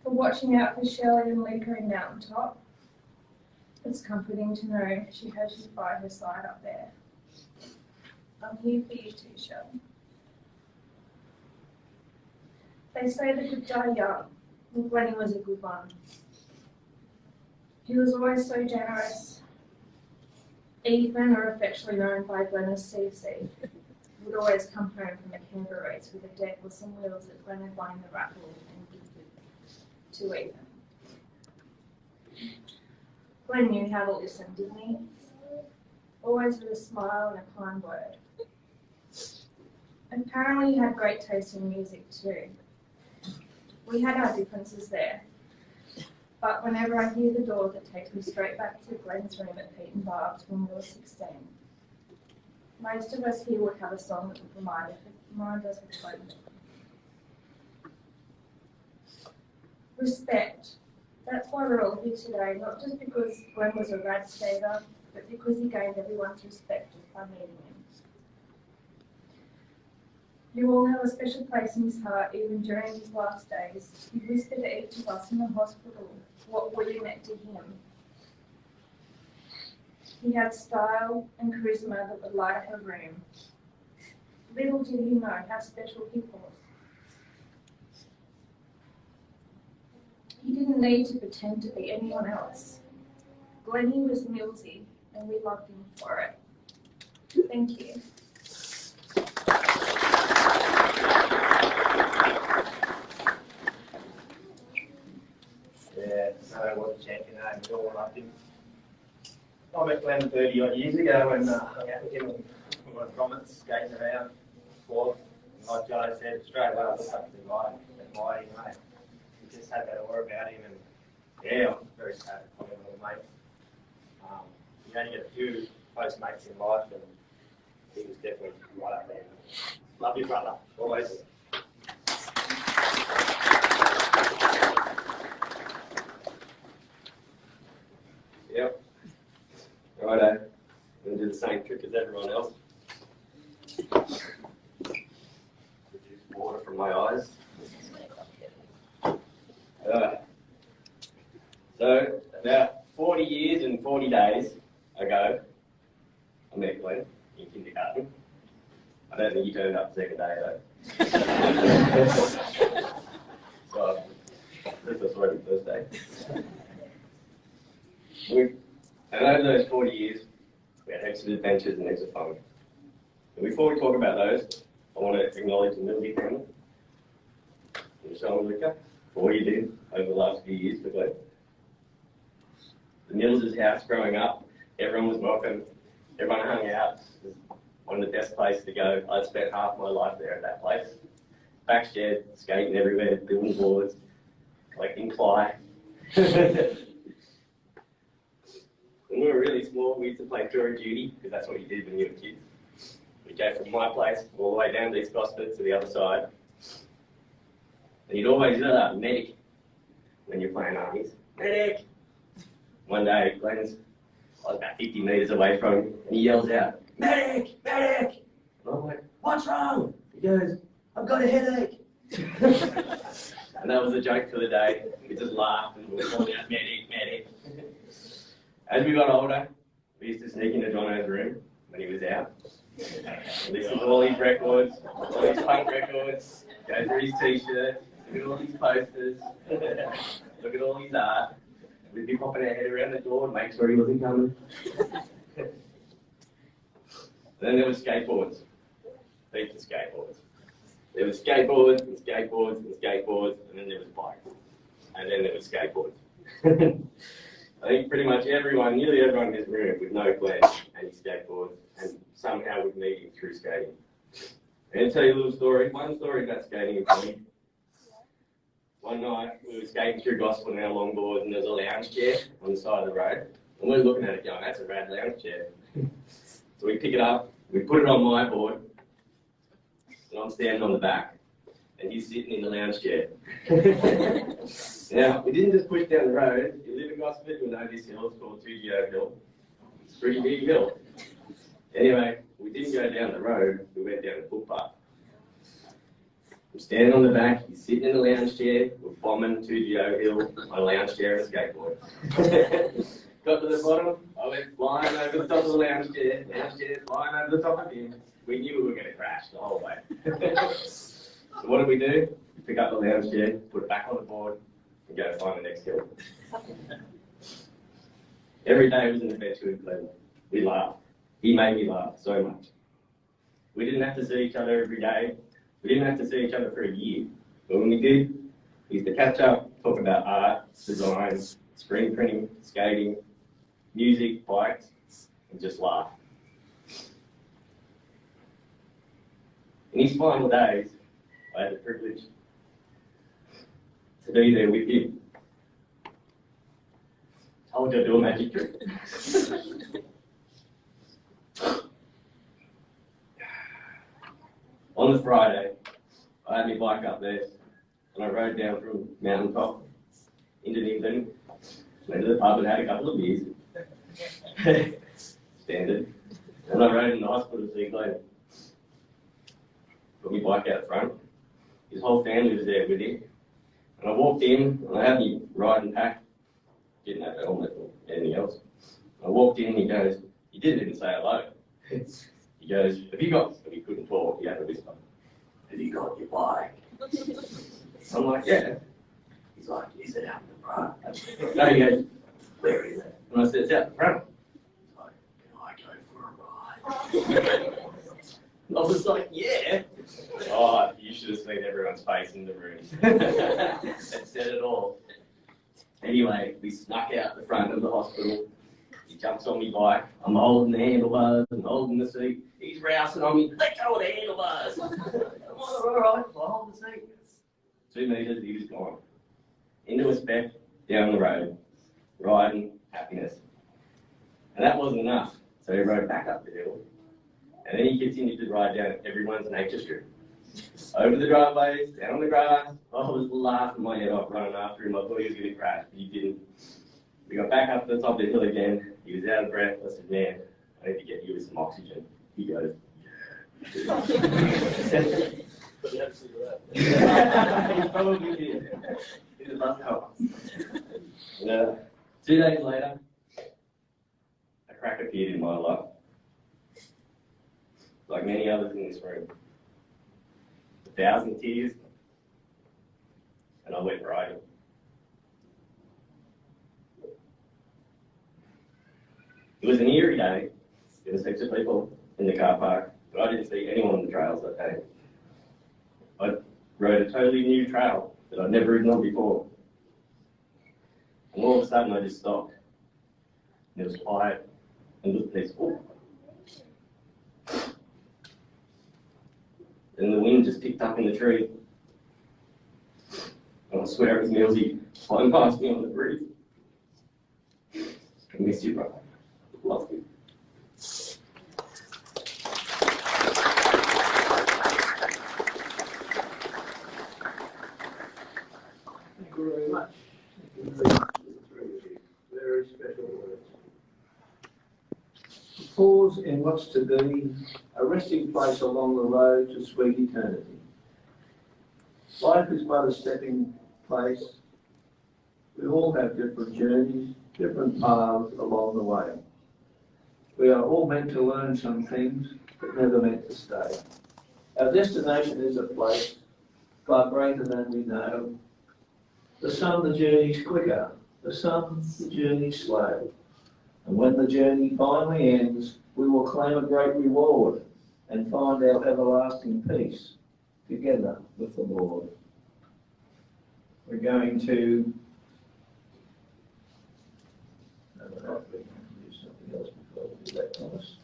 D: For watching out for Shelley and Luca in Mountaintop. It's comforting to know she has you by her side up there. I'm here for you too, Shelley. They say the good die young. Well, Glennie was a good one. He was always so generous. Ethan, or affectionately known by Glenn as CC, would always come home from the Canberra race with a deck with some wheels that Glenn had won in the raffle and gifted to Ethan. Glenn knew how to listen, didn't he? Always with a smile and a kind word. Apparently he had great taste in music too. We had our differences there. But whenever I hear the door that takes me straight back to Glenn's room at Pete and Barb's when we were 16, most of us here would have a song that would remind us of Glenn. Respect. That's why we're all here today, not just because Glenn was a rad skater, but because he gained everyone's respect just by meeting him. You all have a special place in his heart even during his last days. He whispered to each of us in the hospital what we meant to him. He had style and charisma that would light up a room. Little did he know how special he was. He didn't need to pretend to be anyone else. Glennie was Millsy, and we loved him for it. Thank you.
J: Yeah, no, I wasn't champion, we all loved him. I met Glenn 30 odd years ago when I hung out with him and we were grommets skating around. Like Joe said, straight away I looked up to the guy and admired him, mate. He just had that aura about him, and yeah, I'm very sad to call him a little mate. You only get a few close mates in life, and he was definitely right up there. Love you, brother, always. Yep. Righto. I'm going to do the same trick as everyone else. Produce water from my eyes. So, about 40 years and 40 days ago, I met Glenn in kindergarten. I don't think he turned up the second day though. So, this was already the first day. And over those 40 years, we had heaps of adventures and heaps of fun. And before we talk about those, I want to acknowledge the Millsy family, Michelle and Luca, for what you did over the last few years for Glenn. The Mills' house growing up, everyone was welcome, everyone hung out. It was one of the best places to go. I spent half my life there at that place. Back shed, skating everywhere, building boards, collecting ply. When we were really small, we used to play tour of duty, because that's what you did when you were kids. We'd go from my place all the way down to East Gosford to the other side. And you'd always yell out, medic, when you're playing armies. Medic! One day, I was about 50 metres away from him, and he yells out, medic! Medic! And I'm like, what's wrong? He goes, I've got a headache. And that was the joke for the day. We just laughed and we were calling out, medic, medic. As we got older, we used to sneak into Jono's room when he was out. Listen to all his records, all his punk records, go through his t-shirts, look at all his posters, look at all his art. We'd be popping our head around the door and make sure he wasn't coming. Then there was skateboards. Heaps of skateboards. There was skateboards and skateboards and skateboards, and then there was bikes. And then there was skateboards. I think pretty much everyone, nearly everyone in this room would know Glenn and his skateboards, and somehow would meet him through skating. And I'll tell you a little story, one story about skating in Glenn. One night, we were skating through Gospel on our longboards, and there was a lounge chair on the side of the road. And we were looking at it going, that's a rad lounge chair. So we pick it up, we put it on my board, and I'm standing on the back, and he's sitting in the lounge chair. Now, we didn't just push down the road. If you live in Gosford, you'll know this hill, it's called 2GO Hill. pretty big hill. Anyway, we didn't go down the road, we went down the footpath. I'm standing on the back, he's sitting in the lounge chair, we're bombing 2GO Hill on a lounge chair and a skateboard. Got to the bottom, I went flying over the top of the lounge chair flying over the top of him. We knew we were going to crash the whole way. So what did we do? We pick up the lounge chair, put it back on the board, and go find the next hill. Every day was an adventure with Glenn. We laughed. He made me laugh so much. We didn't have to see each other every day. We didn't have to see each other for a year. But when we did, we used to catch up, talk about art, design, screen printing, skating, music, bikes, and just laugh. In his final days, I had the privilege to be there with him. Told you I'd do a magic trick. On the Friday, I had my bike up there, and I rode down from Mountaintop into England, went to the pub and had a couple of beers. Standard. And I rode in the hospital to see Glenn. Put my bike out front. His whole family was there with him. And I walked in, and I had my riding pack. Didn't have a helmet or anything else. I walked in, and he goes, he didn't even say hello. He goes, he couldn't talk, he had to whisper, have you got your bike? I'm like, yeah. He's like, is it out the front? No, he goes, where is it? And I said, it's out the front. He's like, can I go for a ride? I was like, yeah. Oh, you should have seen everyone's face in the room. That said it all. Anyway, we snuck out the front of the hospital. He jumps on my bike. I'm holding the handlebars and holding the seat. He's rousing on me. Let go of the handlebars. I'm like, all right, I'll hold the seat. 2 metres, he was gone. Into a speck, down the road, riding, happiness. And that wasn't enough. So he rode back up the hill. And then he continued to ride down everyone's nature strip. Over the driveways, down on the grass. I was laughing my head off running after him. I thought he was going to crash, but he didn't. We got back up to the top of the hill again. He was out of breath. I said, man, I need to get you with some oxygen. He goes, yeah. He probably did. He did love help. 2 days later, a crack appeared in my life. Like many others in this room. 1,000 tears, and I went riding. It was an eerie day. There was heaps of people in the car park, but I didn't see anyone on the trails that day. I rode a totally new trail that I'd never ridden on before. And all of a sudden I just stopped. And it was quiet and looked peaceful. And the wind just picked up in the tree. And I swear it was Millsy flying past me on the breeze. I miss you, brother. Love you.
B: Thank you very much. Very special words. Pause in what's to be a resting place along the road to sweet eternity. Life is but a stepping place. We all have different journeys, different paths along the way. We are all meant to learn some things, but never meant to stay. Our destination is a place far greater than we know. For some, the journey's quicker. For some, the journey's slow. And when the journey finally ends, we will claim a great reward and find our everlasting peace together with the Lord. We're going to do something else before we do that, Thomas.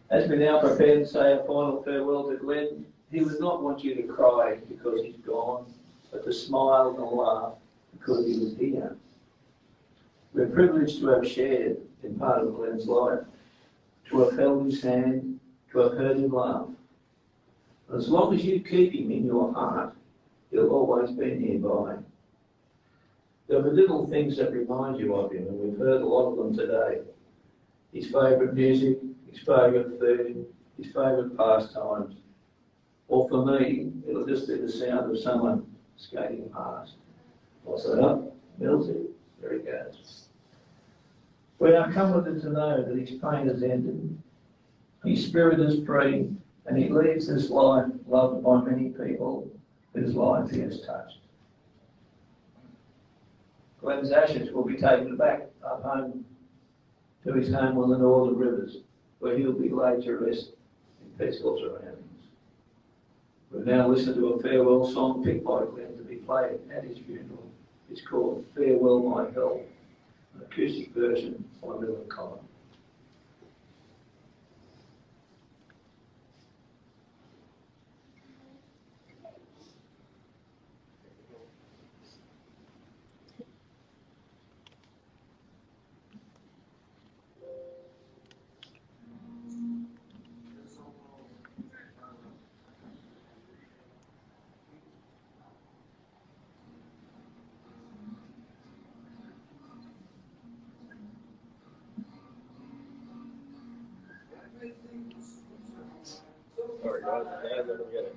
B: As we now prepare to say a final farewell to Glenn, he would not want you to cry because he's gone, but to smile and laugh because he was here. We're privileged to have shared in part of Glenn's life, to have held his hand, to have heard him laugh. As long as you keep him in your heart, he'll always be nearby. There were little things that remind you of him, and we've heard a lot of them today. His favourite music, his favourite food, his favourite pastimes. Or for me, it'll just be the sound of someone skating past. What's that up? Millsy? There he goes. We are comforted to know that his pain has ended, his spirit is free, and he leaves this life loved by many people whose lives he has touched. Glenn's ashes will be taken back up home to his home on the northern rivers, where he'll be laid to rest in peaceful surroundings. We'll now listen to a farewell song picked by Glenn to be played at his funeral. It's called Farewell My Health, an acoustic version by Millencollin.
J: Sorry guys, yeah, let me get it.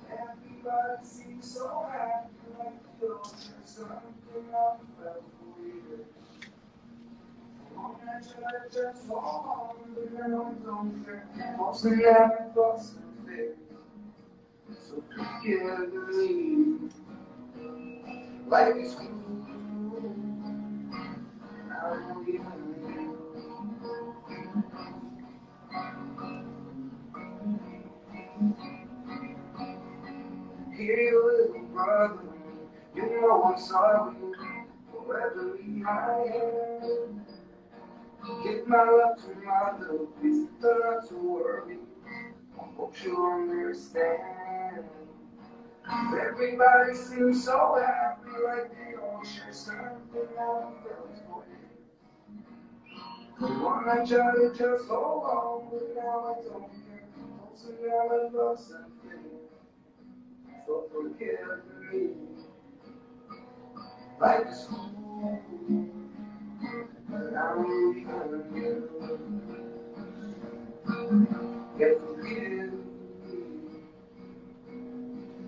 A: Everybody seems so happy, like the ocean, something I felt for you. I tried just so long, but now I don't care. Mostly having thoughts and fears. So forgive me. Life is cool. I don't even know. Here, little brother, you know I'm sorry. Forever behind. Give my love to mother, please don't have to worry. I hope you understand. Everybody seems so happy, like they all share something I felt for you. The one I tried to just hold on, but now I don't care. Also now I lost something. So forgive me. Life is cool, but I don't even you. Yeah, forgive me.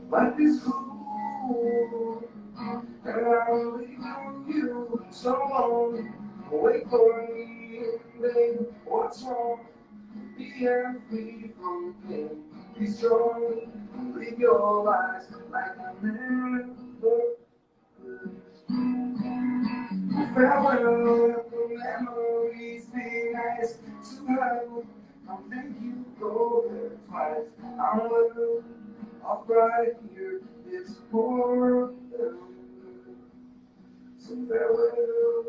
A: Life is cool, and I'm leaving you so long. Wait for me, baby, what's wrong? Be free from pain, be strong, live your life like I never would. Farewell, the memories be nice to have. I'll make you go there twice. I'm with I'll cry here, it's for them. So farewell.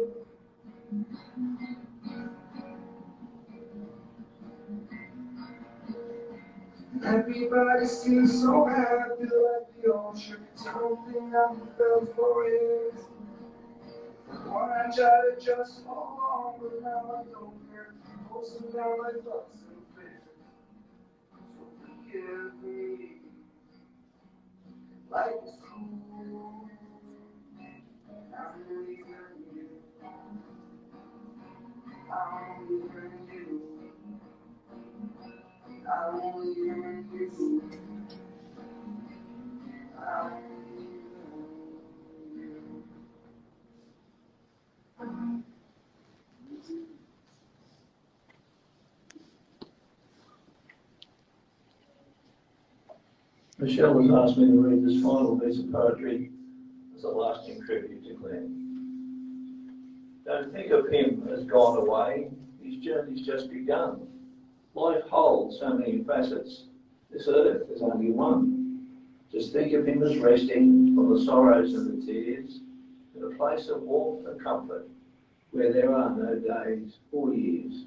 A: Everybody seems so happy, like the ocean. Something I felt for years. One I tried to just hold on, but now I don't care. Also now I lost some fear. So forgive me. Life is cool. I'm leaving you. I'm leaving you. I'm leaving you. I'm leaving you.
B: Michelle has asked me to read this final piece of poetry as a lasting tribute to Glenn. Don't think of him as gone away, his journey's just begun. Life holds so many facets, this earth is only one. Just think of him as resting from the sorrows and the tears, in a place of warmth and comfort, where there are no days or years.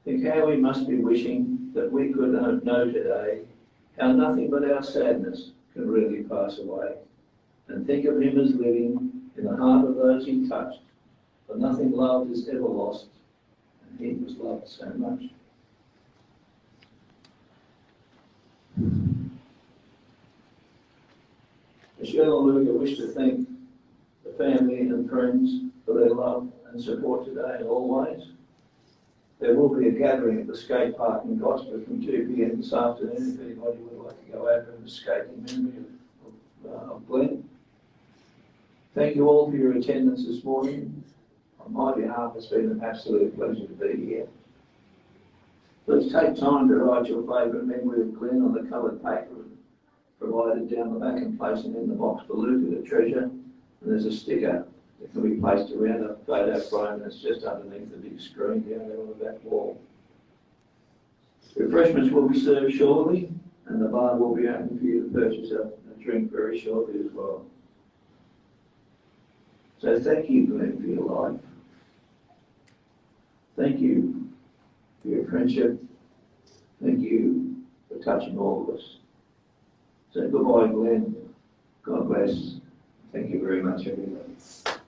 B: Think how we must be wishing that we could know today how nothing but our sadness can really pass away. And think of him as living in the heart of those he touched, for nothing loved is ever lost, He was loved so much. Michelle and Luca wish to thank the family and friends for their love and support today and always. There will be a gathering at the skate park in Gosford from 2 p.m. this afternoon if anybody would like to go over and skate in memory of Glenn. Thank you all for your attendance this morning. On my behalf, it's been an absolute pleasure to be here. Please take time to write your favourite memory of Glenn on the coloured paper provided down the back and place it in the box for Luca to treasure. And there's a sticker that can be placed around a photo frame that's just underneath the big screen down there on the back wall. Refreshments will be served shortly, and the bar will be open for you to purchase a drink very shortly as well. So thank you, Glenn, for your life. Thank you for your friendship. Thank you for touching all of us. So goodbye, Glenn. God bless. Thank you very much, everybody.